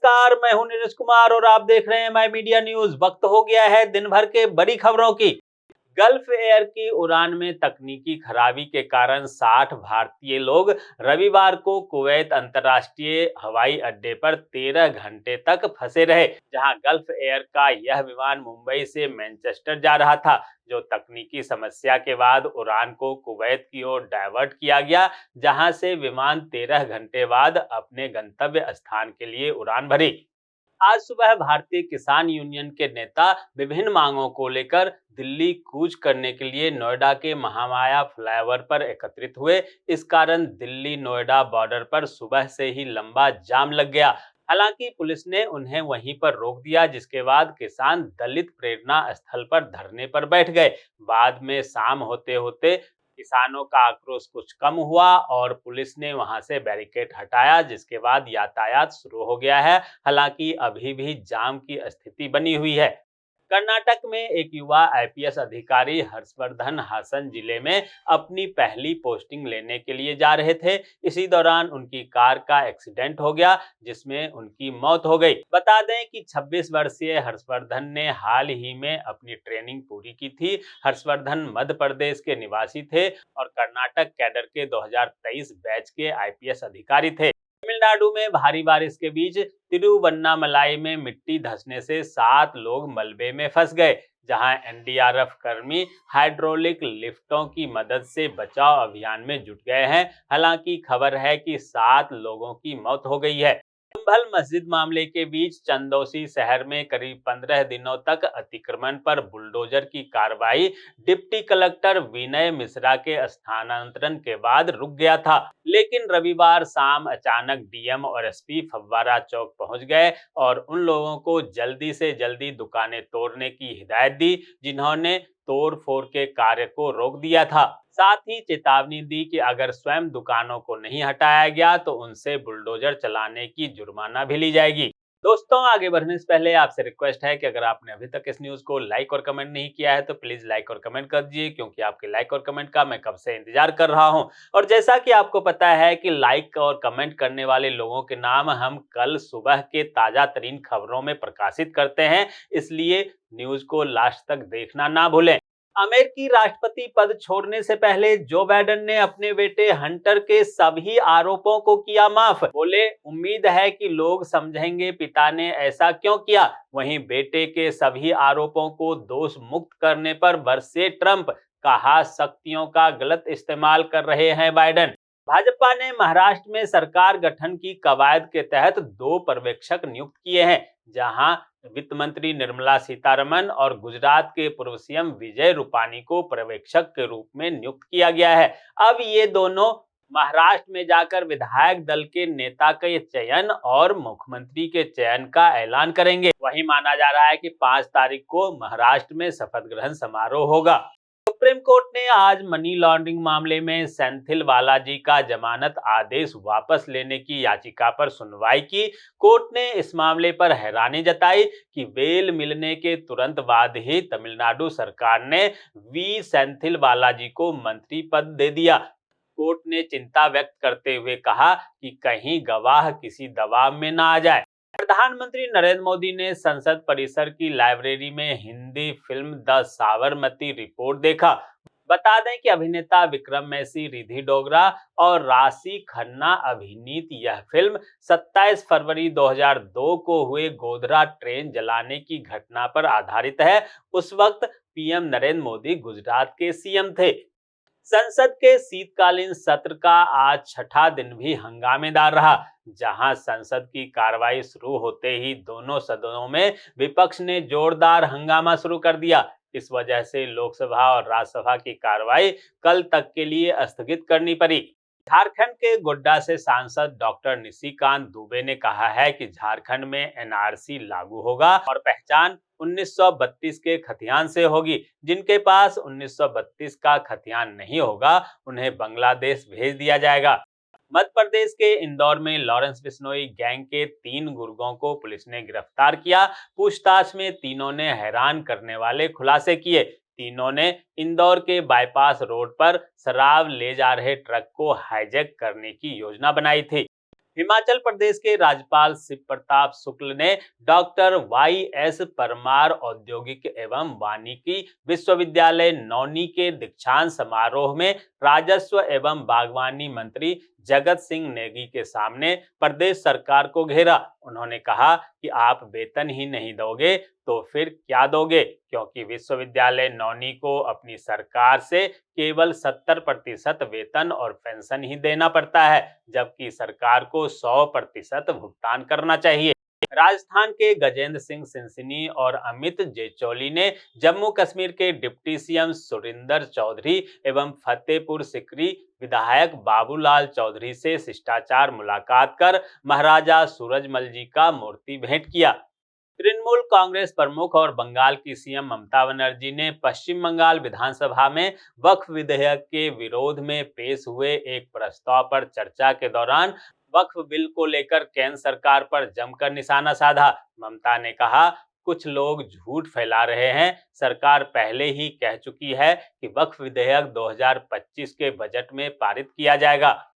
नमस्कार, मैं हूं नीरज कुमार और आप देख रहे हैं माय मीडिया न्यूज। वक्त हो गया है दिन भर के बड़ी खबरों की। गल्फ एयर की उड़ान में तकनीकी खराबी के कारण 60 भारतीय लोग रविवार को कुवैत अंतर्राष्ट्रीय हवाई अड्डे पर 13 घंटे तक फंसे रहे, जहां गल्फ एयर का यह विमान मुंबई से मैनचेस्टर जा रहा था। जो तकनीकी समस्या के बाद उड़ान को कुवैत की ओर डायवर्ट किया गया, जहां से विमान 13 घंटे बाद अपने गंतव्य स्थान के लिए उड़ान भरी। आज सुबह भारतीय किसान यूनियन के नेता विभिन्न मांगों को लेकर दिल्ली कूच करने के लिए नोएडा के महामाया फ्लाईओवर पर एकत्रित हुए। इस कारण दिल्ली नोएडा बॉर्डर पर सुबह से ही लंबा जाम लग गया। हालांकि पुलिस ने उन्हें वहीं पर रोक दिया, जिसके बाद किसान दलित प्रेरणा स्थल पर धरने पर बैठ गए। बाद में शाम होते होते किसानों का आक्रोश कुछ कम हुआ और पुलिस ने वहां से बैरिकेड हटाया, जिसके बाद यातायात शुरू हो गया है। हालांकि अभी भी जाम की स्थिति बनी हुई है। कर्नाटक में एक युवा आईपीएस अधिकारी हर्षवर्धन हासन जिले में अपनी पहली पोस्टिंग लेने के लिए जा रहे थे। इसी दौरान उनकी कार का एक्सीडेंट हो गया, जिसमें उनकी मौत हो गई। बता दें कि 26 वर्षीय हर्षवर्धन ने हाल ही में अपनी ट्रेनिंग पूरी की थी। हर्षवर्धन मध्य प्रदेश के निवासी थे और कर्नाटक कैडर के 2023 बैच के आईपीएस अधिकारी थे। तमिलनाडु में भारी बारिश के बीच तिरुवन्नामलाई में मिट्टी धंसने से 7 लोग मलबे में फंस गए, जहां एनडीआरएफ कर्मी हाइड्रोलिक लिफ्टों की मदद से बचाव अभियान में जुट गए हैं। हालांकि खबर है कि 7 लोगों की मौत हो गई है। संभल मस्जिद मामले के बीच चंदौसी शहर में करीब 15 दिनों तक अतिक्रमण पर बुलडोजर की कार्रवाई डिप्टी कलेक्टर विनय मिश्रा के स्थानांतरण के बाद रुक गया था। लेकिन रविवार शाम अचानक डीएम और एसपी फव्वारा चौक पहुंच गए और उन लोगों को जल्दी से जल्दी दुकानें तोड़ने की हिदायत दी, जिन्होंने तोड़ फोड़ के कार्य को रोक दिया था। साथ ही चेतावनी दी कि अगर स्वयं दुकानों को नहीं हटाया गया तो उनसे बुलडोजर चलाने की जुर्माना भी ली जाएगी। दोस्तों, आगे बढ़ने से पहले आपसे रिक्वेस्ट है कि अगर आपने अभी तक इस न्यूज को लाइक और कमेंट नहीं किया है तो प्लीज लाइक और कमेंट कर दीजिए, क्योंकि आपके लाइक और कमेंट का मैं कब से इंतजार कर रहा हूं। और जैसा कि आपको पता है कि लाइक और कमेंट करने वाले लोगों के नाम हम कल सुबह के ताजा तरीन खबरों में प्रकाशित करते हैं, इसलिए न्यूज को लास्ट तक देखना ना भूलें। अमेरिकी राष्ट्रपति पद छोड़ने से पहले जो बाइडेन ने अपने बेटे हंटर के सभी आरोपों को किया माफ। बोले, उम्मीद है कि लोग समझेंगे पिता ने ऐसा क्यों किया। वहीं बेटे के सभी आरोपों को दोष मुक्त करने पर बरसे ट्रंप। कहा, शक्तियों का गलत इस्तेमाल कर रहे हैं बाइडेन। भाजपा ने महाराष्ट्र में सरकार गठन की कवायद के तहत 2 पर्यवेक्षक नियुक्त किए हैं, जहां वित्त मंत्री निर्मला सीतारमण और गुजरात के पूर्व सीएम विजय रूपानी को पर्यवेक्षक के रूप में नियुक्त किया गया है। अब ये दोनों महाराष्ट्र में जाकर विधायक दल के नेता के चयन और मुख्यमंत्री के चयन का ऐलान करेंगे। वहीं माना जा रहा है कि 5 तारीख को महाराष्ट्र में शपथ ग्रहण समारोह होगा। सुप्रीम कोर्ट ने आज मनी लॉन्ड्रिंग मामले में सेंथिल बालाजी का जमानत आदेश वापस लेने की याचिका पर सुनवाई की। कोर्ट ने इस मामले पर हैरानी जताई कि बेल मिलने के तुरंत बाद ही तमिलनाडु सरकार ने वी सेंथिल बालाजी को मंत्री पद दे दिया। कोर्ट ने चिंता व्यक्त करते हुए कहा कि कहीं गवाह किसी दबाव में ना आ जाए। प्रधानमंत्री नरेंद्र मोदी ने संसद परिसर की लाइब्रेरी में Hindi film the Sabarmati report देखा। बता दें कि अभिनेता विक्रम मैसी, रिधि डोगरा और राशि खन्ना अभिनीत यह फिल्म 27 फरवरी 2002 को हुए गोधरा ट्रेन जलाने की घटना पर आधारित है। उस वक्त पीएम नरेंद्र मोदी गुजरात के सीएम थे। संसद के शीतकालीन सत्र का आज 6ठा दिन भी हंगामेदार रहा, जहां संसद की कार्रवाई शुरू होते ही दोनों सदनों में विपक्ष ने जोरदार हंगामा शुरू कर दिया। इस वजह से लोकसभा और राज्यसभा की कार्रवाई कल तक के लिए स्थगित करनी पड़ी। झारखंड के गोड्डा से सांसद डॉक्टर निशिकांत दुबे ने कहा है कि झारखंड में एनआरसी लागू होगा और पहचान 1932 के खतियान से होगी। जिनके पास 1932 का खतियान नहीं होगा, उन्हें बांग्लादेश भेज दिया जाएगा। मध्य प्रदेश के इंदौर में लॉरेंस बिश्नोई गैंग के 3 गुर्गों को पुलिस ने गिरफ्तार किया। पूछताछ में तीनों ने हैरान करने वाले खुलासे किए। तीनों ने इंदौर के बाईपास रोड पर शराब ले जा रहे ट्रक को हाईजैक करने की योजना बनाई थी। हिमाचल प्रदेश के राज्यपाल शिव प्रताप शुक्ल ने डॉक्टर वाई.एस. परमार औद्योगिक एवं वानिकी विश्वविद्यालय नौनी के दीक्षांत समारोह में राजस्व एवं बागवानी मंत्री जगत सिंह नेगी के सामने प्रदेश सरकार को घेरा। उन्होंने कहा कि आप वेतन ही नहीं दोगे तो फिर क्या दोगे, क्योंकि विश्वविद्यालय नौनी को अपनी सरकार से केवल 70% वेतन और पेंशन ही देना पड़ता है, जबकि सरकार को 100% भुगतान करना चाहिए। राजस्थान के गजेंद्र सिंह सिंसनी और अमित जेचौली ने जम्मू कश्मीर के डिप्टी सीएम सुरिंदर चौधरी एवं फतेहपुर सिकरी विधायक बाबूलाल चौधरी से शिष्टाचार मुलाकात कर महाराजा सूरजमल जी का मूर्ति भेंट किया। तृणमूल कांग्रेस प्रमुख और बंगाल की सीएम ममता बनर्जी ने पश्चिम बंगाल विधानसभा में वक्फ विधेयक के विरोध में पेश हुए एक प्रस्ताव पर चर्चा के दौरान वक्फ बिल को लेकर केंद्र सरकार पर जमकर निशाना साधा। ममता ने कहा, कुछ लोग झूठ फैला रहे हैं। सरकार पहले ही कह चुकी है कि वक्फ विधेयक 2025 के बजट में पारित किया जाएगा।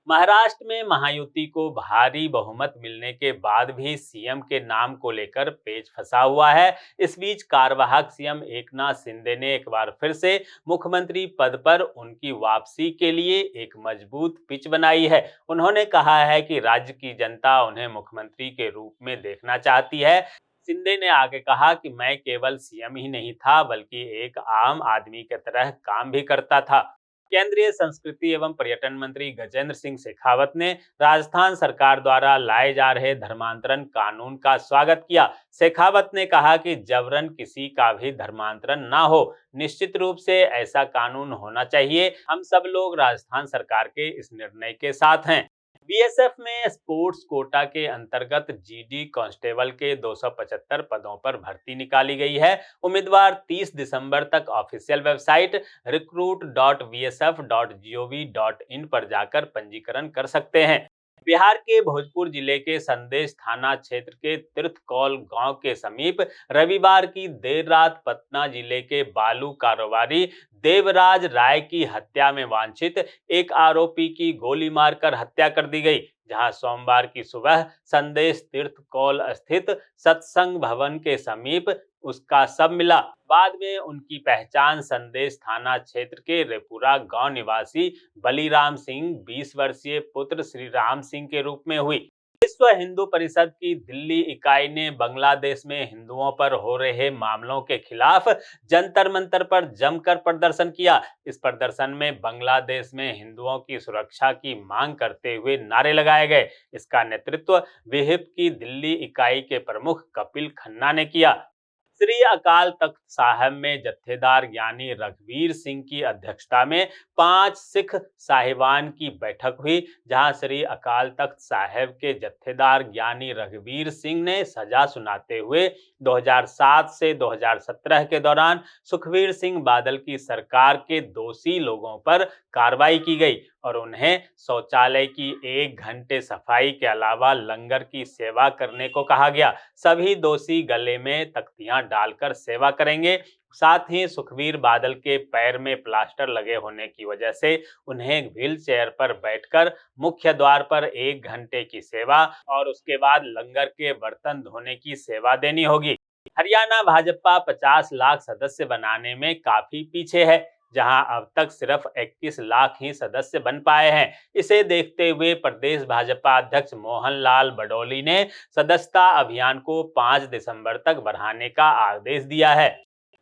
महाराष्ट्र में महायुति को भारी बहुमत मिलने के बाद भी सीएम के नाम को लेकर पेच फंसा हुआ है। इस बीच कार्यवाहक सीएम एकनाथ शिंदे ने एक बार फिर से मुख्यमंत्री पद पर उनकी वापसी के लिए एक मजबूत पिच बनाई है। उन्होंने कहा है कि राज्य की जनता उन्हें मुख्यमंत्री के रूप में देखना चाहती है। शिंदे ने आगे कहा कि मैं केवल सीएम ही नहीं था, बल्कि एक आम आदमी की तरह काम भी करता था। केंद्रीय संस्कृति एवं पर्यटन मंत्री गजेंद्र सिंह शेखावत ने राजस्थान सरकार द्वारा लाए जा रहे धर्मांतरण कानून का स्वागत किया। शेखावत ने कहा कि जबरन किसी का भी धर्मांतरण ना हो, निश्चित रूप से ऐसा कानून होना चाहिए। हम सब लोग राजस्थान सरकार के इस निर्णय के साथ हैं। बीएसएफ में स्पोर्ट्स कोटा के अंतर्गत जीडी कांस्टेबल के 275 पदों पर भर्ती निकाली गई है। उम्मीदवार 30 दिसंबर तक ऑफिशियल वेबसाइट recruit.vsf.gov.in पर जाकर पंजीकरण कर सकते हैं। बिहार के भोजपुर जिले के संदेश थाना क्षेत्र के तीर्थकौल गांव के समीप रविवार की देर रात पटना जिले के बालू कारोबारी देवराज राय की हत्या में वांछित एक आरोपी की गोली मारकर हत्या कर दी गई, जहां सोमवार की सुबह संदेश तीर्थकौल स्थित सत्संग भवन के समीप उसका शव मिला। बाद में उनकी पहचान संदेश थाना क्षेत्र के रेपुरा गांव निवासी बलीराम सिंह 20 वर्षीय पुत्र श्री राम सिंह के रूप में हुई। विश्व हिंदू परिषद की दिल्ली इकाई ने बांग्लादेश में हिंदुओं पर हो रहे मामलों के खिलाफ जंतर मंतर पर जमकर प्रदर्शन किया। इस प्रदर्शन में बांग्लादेश में हिंदुओं की सुरक्षा की मांग करते हुए नारे लगाए गए। इसका नेतृत्व विहिप की दिल्ली इकाई के प्रमुख कपिल खन्ना ने किया। श्री अकाल तख्त साहिब में जत्थेदार ज्ञानी रघुवीर सिंह की अध्यक्षता में 5 सिख साहिबान की बैठक हुई, जहां श्री अकाल तख्त साहिब के जत्थेदार ज्ञानी रघुवीर सिंह ने सजा सुनाते हुए 2007 से 2017 के दौरान सुखबीर सिंह बादल की सरकार के दोषी लोगों पर कार्रवाई की गई और उन्हें शौचालय की 1 घंटे सफाई के अलावा लंगर की सेवा करने को कहा गया। सभी दोषी गले में तख्तियां डालकर सेवा करेंगे। साथ ही सुखबीर बादल के पैर में प्लास्टर लगे होने की वजह से उन्हें व्हील चेयर पर बैठकर मुख्य द्वार पर 1 घंटे की सेवा और उसके बाद लंगर के बर्तन धोने की सेवा देनी होगी। हरियाणा भाजपा 50 लाख सदस्य बनाने में काफी पीछे है, जहां अब तक सिर्फ 21 लाख ही सदस्य बन पाए हैं। इसे देखते हुए प्रदेश भाजपा अध्यक्ष मोहन लाल बडोली ने सदस्यता अभियान को 5 दिसंबर तक बढ़ाने का आदेश दिया है।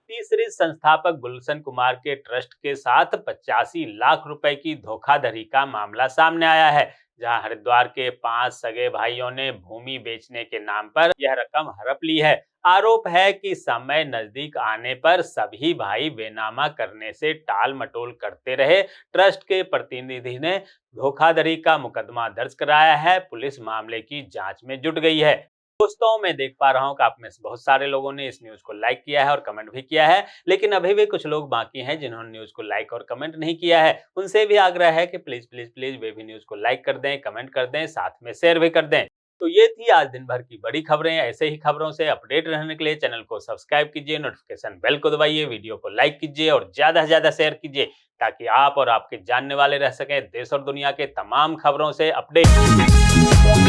तीसरी संस्थापक गुलशन कुमार के ट्रस्ट के साथ 85 लाख रुपए की धोखाधड़ी का मामला सामने आया है, जहां हरिद्वार के 5 सगे भाइयों ने भूमि बेचने के नाम पर यह रकम हड़प ली है। आरोप है कि समय नजदीक आने पर सभी भाई बेनामा करने से टाल मटोल करते रहे। ट्रस्ट के प्रतिनिधि ने धोखाधड़ी का मुकदमा दर्ज कराया है। पुलिस मामले की जांच में जुट गई है। दोस्तों, मैं देख पा रहा हूं कि आप में से बहुत सारे लोगों ने इस न्यूज को लाइक किया है और कमेंट भी किया है, लेकिन अभी भी कुछ लोग बाकी हैं जिन्होंने न्यूज को लाइक और कमेंट नहीं किया है। उनसे भी आग्रह है कि प्लीज प्लीज प्लीज वे भी न्यूज को लाइक कर दें, कमेंट कर दें, साथ में शेयर भी कर दें। तो ये थी आज दिन भर की बड़ी खबरें। ऐसे ही खबरों से अपडेट रहने के लिए चैनल को सब्सक्राइब कीजिए, नोटिफिकेशन बेल को दबाइए, वीडियो को लाइक कीजिए और ज्यादा से ज्यादा शेयर कीजिए ताकि आप और आपके जानने वाले रह सकें देश और दुनिया के तमाम खबरों से अपडेट।